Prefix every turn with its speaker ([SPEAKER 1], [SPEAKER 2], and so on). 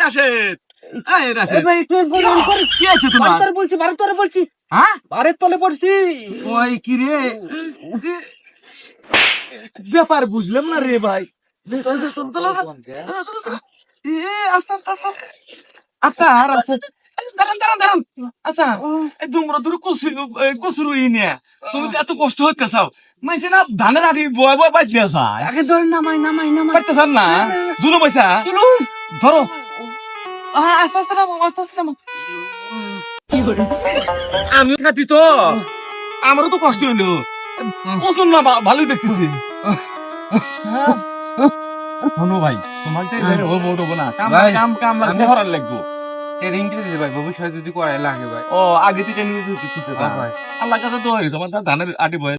[SPEAKER 1] রাশেদ, এই রাশেদ,
[SPEAKER 2] ভাই একটু বলুন করে
[SPEAKER 1] কি আছে তোমার?
[SPEAKER 2] ভারত বলছি
[SPEAKER 1] হ্যাঁ?
[SPEAKER 2] ভারত তলে পড়ছি।
[SPEAKER 1] ওই কি রে? ব্যাপার বুঝলাম না রে ভাই। আস্তে আস্তে আস্তে। আচ্ছা আর আছে, দাঁড়ান। আচ্ছা, এই তোমরা ধরো কচুর নিয়ে তুমি যে এত কষ্ট হইতে চাও, মাইছে না ধানের আটি বয় বাইতে চায়,
[SPEAKER 2] আগে ধরে নামাই
[SPEAKER 1] পাইতে চান না? জুলুম হইছা?
[SPEAKER 2] চলুন।
[SPEAKER 1] ধরো। আস্তে আস্তে নামো। আমি খাতি তো, আমারও তো কষ্ট হইলো। ওজন না ভালোই দেখতেছি। শোনো ভাই, তোমাকে হবো না,
[SPEAKER 2] ভাই,
[SPEAKER 1] কাম লাগবে, হরার লাগবো।
[SPEAKER 2] ট্রেনিং দিতে ভাই, ভবিষ্যতে যদি করাই লাগে ভাই।
[SPEAKER 1] ও আগে থেকে নিয়ে দিতে
[SPEAKER 2] ভাই
[SPEAKER 1] আল্লাহ কাছে তো তোমার ধানের আটি বয়ে